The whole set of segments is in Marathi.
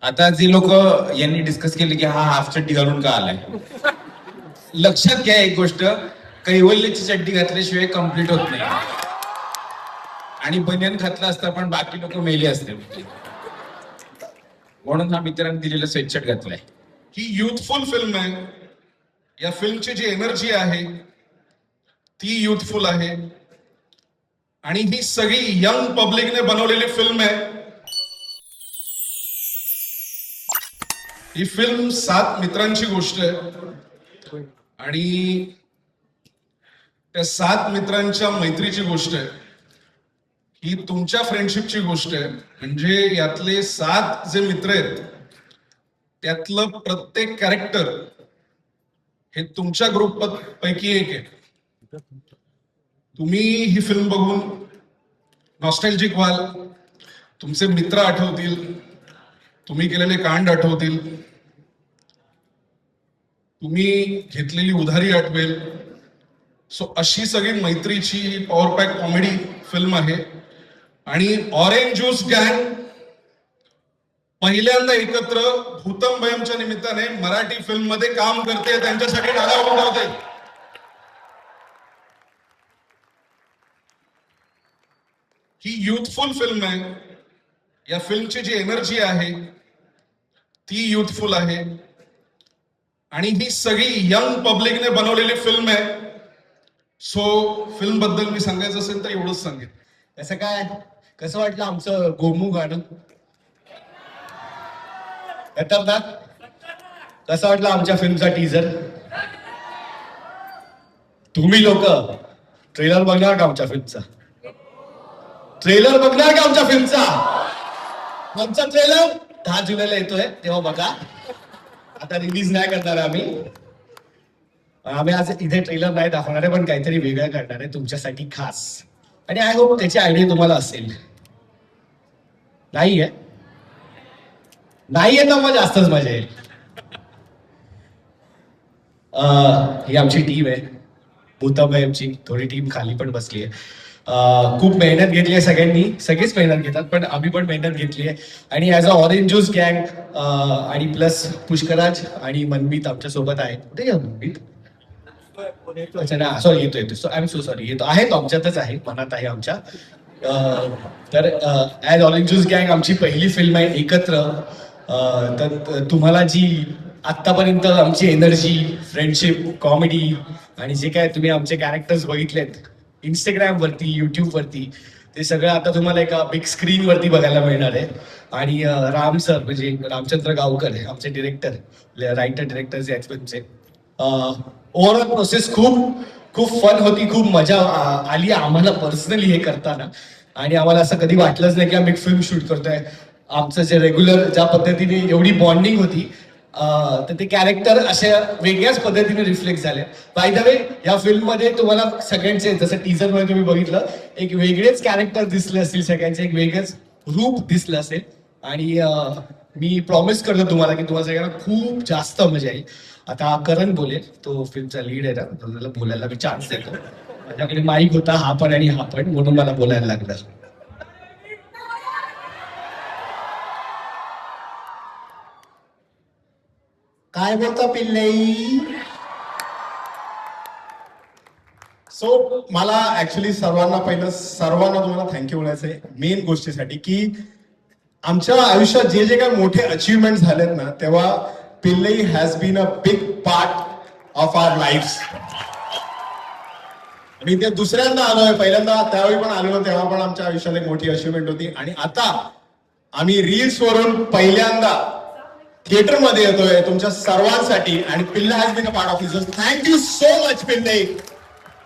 आता जे लोक यांनी डिस्कस केले की हा हाफ चड्डी घालून का आलाय, लक्षात घ्या एक गोष्ट, कैवल्यची चड्डी घातल्याशिवाय कम्प्लीट होत नाही. आणि बनियन घातला असता पण बाकी लोक मेले असते, म्हणून हा मित्रांनी दिलेला स्वेटशर्ट घातलाय. ही युथफुल फिल्म आहे. या फिल्मची जी एनर्जी आहे ती युथफुल आहे आणि ही सगळी यंग पब्लिकने बनवलेली फिल्म आहे. ही फिल्म 7 मित्रांची गोष्ट आहे आणि त्या 7 मित्रांच्या मैत्रीची गोष्ट आहे. ही तुमच्या फ्रेंडशिपची गोष्ट आहे. म्हणजे यातले 7 जे मित्र आहेत त्यातलं प्रत्येक कॅरेक्टर हे तुमच्या ग्रुप पैकी एक आहे. तुम्ही ही फिल्म बघून नॉस्टॅल्जिक व्हाल, तुमचे मित्र आठवतील, तुम्ही केलेले कांड आठवतील, तुम्ही घेतलेली उधारी आठवेल. सो अशी सगळी मैत्रीची पॉवर पॅक कॉमेडी फिल्म आहे. आणि ऑरेंज ज्यूस गँग पहिल्यांदा एकत्र भूतम भयमच्या निमित्ताने मराठी फिल्म मध्ये काम करते, त्यांच्यासाठी टाळ्या वाजवते. ही युथफुल फिल्म आहे. या फिल्मची जी एनर्जी आहे ती युथफुल आहे आणि ही सगळी यंग पब्लिकने बनवलेली फिल्म आहे. सो फिल्म बद्दल मी सांगायचं असेल तर एवढंच सांगेन. कसं काय, कसं वाटलं आमचं गोमू गाणं? खतरनाक. कसं वाटलं आमच्या फिल्मचा टीजर? तुम्ही लोक ट्रेलर बघणार का आमच्या फिल्मचा? ट्रेलर बघणार का आमच्या फिल्मचा? आमचा ट्रेलर 10 जुलैला येतोय, तेव्हा बघा. आता रिलीज नाही करणार आम्ही आज इथे ट्रेलर नाही दाखवणार आहे, पण काहीतरी वेगळं करणार आहे तुमच्यासाठी खास. आणि आय होप त्याची आयडिया तुम्हाला असेल. नाहीये नाहीये तर मग जास्तच मजा येईल. ही आमची टीम आहे भूतम आमची, थोडी टीम खाली पण बसली आहे. खूप मेहनत घेतली आहे सगळ्यांनी, सगळेच मेहनत घेतात पण आम्ही पण मेहनत घेतली आहे. आणि ॲज अ ऑरेंज ज्यूस गँग आणि प्लस पुष्कराज आणि मनमीत आमच्या सोबत आहेत. कुठे घ्या मनमीत? अच्छा ना, सॉरी येतो so I am so sorry, येतो आहे तो आमच्यातच आहे, मनात आहे आमच्या. तर ॲज ऑरेंज ज्यूस गँग आमची पहिली फिल्म आहे एकत्र. तर तुम्हाला जी आत्तापर्यंत आमची एनर्जी, फ्रेंडशिप, कॉमेडी आणि जे काय तुम्ही आमचे कॅरेक्टर्स बघितलेत इंस्टाग्रामवरती, यूट्यूबवरती, ते सगळं आता तुम्हाला एका बिग स्क्रीनवरती बघायला मिळणार आहे. आणि राम सर म्हणजे रामचंद्र गावकर आमचे डिरेक्टर, रायटर डिरेक्टर जे आहेत फिल्मचे. ओव्हरऑल प्रोसेस खूप खूप फन होती, खूप मजा आली आम्हाला पर्सनली हे करताना. आणि आम्हाला असं कधी वाटलंच नाही की आम्ही फिल्म शूट करतोय. आमचं जे रेग्युलर ज्या पद्धतीने एवढी बॉन्डिंग होती, तर ते कॅरेक्टर अशा वेगळ्याच पद्धतीने रिफ्लेक्ट झाले. बाय द वे या फिल्ममध्ये तुम्हाला सगळ्यांचे, जसं टीजर मध्ये तुम्ही बघितलं, एक वेगळेच कॅरेक्टर दिसले असतील, सगळ्यांचे एक वेगळंच रूप दिसलं असेल. आणि मी प्रॉमिस करतो तुम्हाला की तुम्हाला सगळ्यांना खूप जास्त मजा येईल. आता करण बोलेल, तो फिल्मचा लीड आहे ना, त्याला बोलायला मी चान्स देतो. माझ्याकडे माईक होता हा पण आणि हा पण, म्हणून मला बोलायला लागलं. काय बोलता पिल्लई? सो मला ऍक्च्युली सर्वांना तुम्हाला थँक्यू म्हणायचंय मेन गोष्टीसाठी की आमच्या आयुष्यात जे जे काही मोठे अचीवमेंट झालेत ना, तेव्हा Pillai has been a big part of our life. मी ते दुसऱ्यांदा आलोय, पहिल्यांदा त्यावेळी पण आलो, तेव्हा पण आमच्या आयुष्यात एक मोठी अचीवमेंट होती. आणि आता आम्ही रील्स वरून पहिल्यांदा थिएटर मध्ये येतोय तुमच्या सर्वांसाठी. आणि Pilla has been a part of this. Thank you so much Pillai.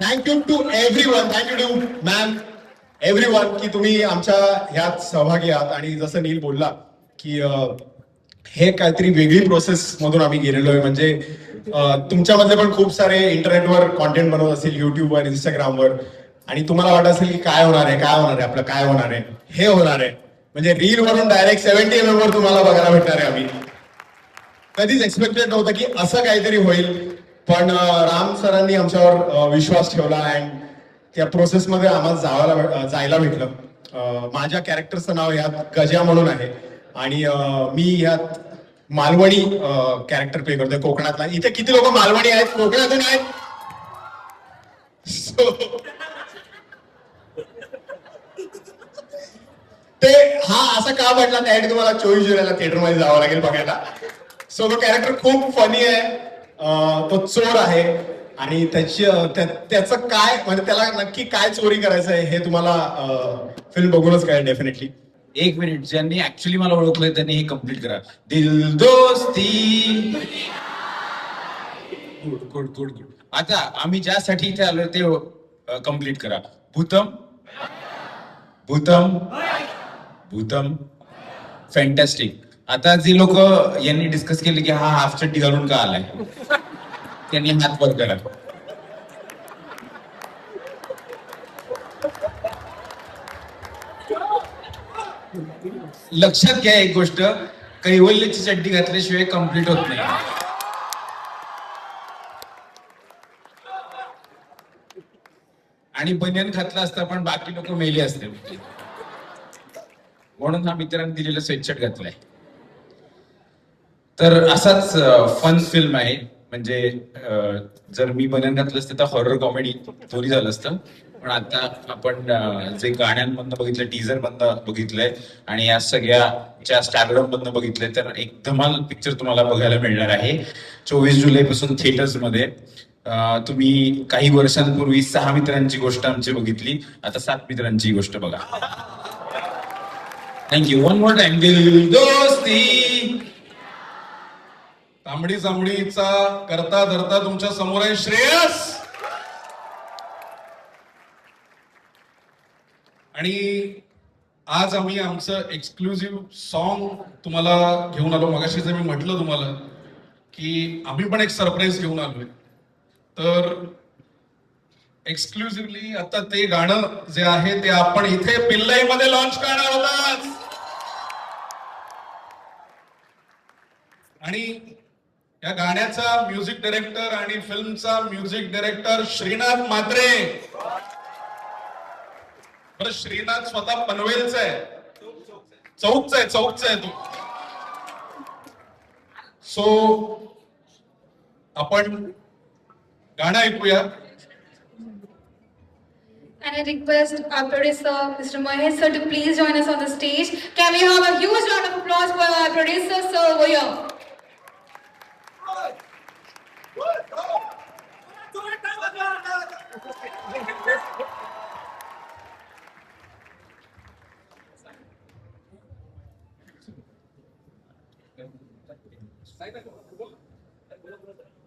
Thank you to everyone, thank you to ma'am, everyone की तुम्ही आमच्या ह्यात सहभागी आहात. आणि जसं नील बोलला की हे काहीतरी वेगळी प्रोसेस मधून आम्ही गेलेलो आहे. म्हणजे तुमच्यामधले पण खूप सारे इंटरनेटवर कॉन्टेंट बनवत असतील, युट्यूबवर, इंस्टाग्रामवर, आणि तुम्हाला वाटत असेल की काय होणार आहे, आपलं काय होणार आहे, हे होणार आहे. म्हणजे रील वरून डायरेक्ट 70 mm वर तुम्हाला बघायला भेटणार आहे. आम्ही कधीच एक्सपेक्टेड नव्हतं की असं काहीतरी होईल, पण राम सरांनी आमच्यावर विश्वास ठेवला अँड त्या प्रोसेसमध्ये आम्हाला जायला भेटलं. माझ्या कॅरेक्टरचं नाव यात गजा म्हणून आहे आणि मी ह्यात मालवणी कॅरेक्टर प्ले करतोय कोकणातला. इथे किती लोक मालवणी आहेत, कोकणातून आहेत? So, ते हा असं का म्हटला त्यासाठी तुम्हाला 24 जुलैला थिएटरमध्ये जावं लागेल बघायला. सो तो कॅरेक्टर खूप फनी आहे. तो चोर आहे आणि त्याचं काय म्हणजे त्याला नक्की काय चोरी करायचं आहे हे तुम्हाला फिल्म बघूनच कळेल डेफिनेटली. एक मिनिट, ज्यांनी ऍक्च्युली मला ओळखलंय त्यांनी हे कम्प्लीट करा. दिल दोस्ती. Good good good good. आता आम्ही ज्यासाठी इथे आलोय ते कम्प्लीट करा. भूतम भूतम भूतम. फॅन्टॅस्टिक. आता जे लोक यांनी डिस्कस केले की हा हाफ चड्डी घालून का आलाय, त्यांनी हात वर करा. लक्षात घ्या एक गोष्ट, कैवल्यची चड्डी घातल्याशिवाय कम्प्लीट होत नाही. आणि बनियन घातला असता पण बाकी लोक मेले असते, म्हणून हा मित्रांनी दिलेला स्वेटशर्ट घातलाय. तर असाच फन फिल्म आहे. म्हणजे जर मी बनियन घातलं असतं तर हॉरर कॉमेडी दोन्ही झालं असतं. पण आता आपण जे गाण्यांमधनं बघितलं, टीझर मधनं बघितलंय आणि या सगळ्याच्या स्टारडम मधनं बघितलंय, तर एक धमाल पिक्चर तुम्हाला बघायला मिळणार आहे 24 जुलै पासून थिएटर्स मध्ये. तुम्ही काही वर्षांपूर्वी 6 मित्रांची गोष्ट आमची बघितली, आता 7 मित्रांची गोष्ट बघा. थँक्यू. One more time. दिल दोस्ती. तांबडी जांभळीचा करता धरता तुमच्या समोर आहे श्रेयस. आणि आज आम्ही आमचं एक्सक्लुझिव्ह सॉन्ग तुम्हाला घेऊन आलो. मगाशी जे मी म्हटलं तुम्हाला की आम्ही पण एक सरप्राईज घेऊन आलोय, तर एक्सक्लुझिव्हली आता ते गाणं जे आहे ते आपण इथे पिल्लाईमध्ये लॉन्च करणार आहोत. आणि या गाण्याचा म्युझिक डायरेक्टर आणि फिल्मचा म्युझिक डायरेक्टर श्रीनाथ म्हात्रे. बरं, श्रीनाथ स्वतः पनवेलचा आहे, चौकचा आहे तो. सो आपण गाणं ऐकूया. And I request our producer, Mr. Mahesh sir, to please join us on the stage. Can we have a huge round of applause for our producer, sir, over here?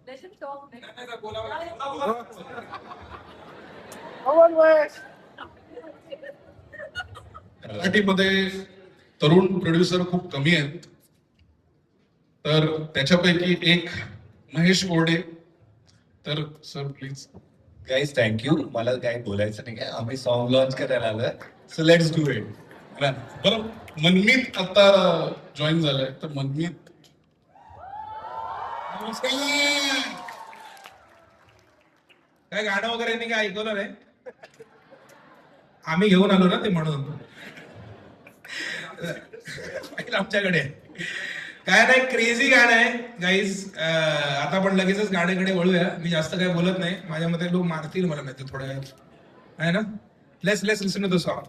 They should talk next. मराठीमध्ये तरुण प्रोड्युसर खूप कमी आहेत, तर त्याच्यापैकी एक महेश बोर्डे. तर सर प्लीज. Guys thank you. मला काही बोलायचं नाही काय, आम्ही सॉन्ग लॉन्च करायला आलोय. So let's do it. बरं, मनमीत आता जॉईन झालाय, तर मनमीत काय गाणं वगैरे नाही काय ऐकवलं नाही, आम्ही घेऊन आलो ना ते म्हणून. आमच्याकडे काय नाही, क्रेझी गाणं आहे गाईज. आता आपण लगेचच गाण्याकडे वळूया. मी जास्त काय बोलत नाही, माझ्या मते लोक मारतील मला नाही तर थोड्या वेळात, आहे ना. Let's listen to the song.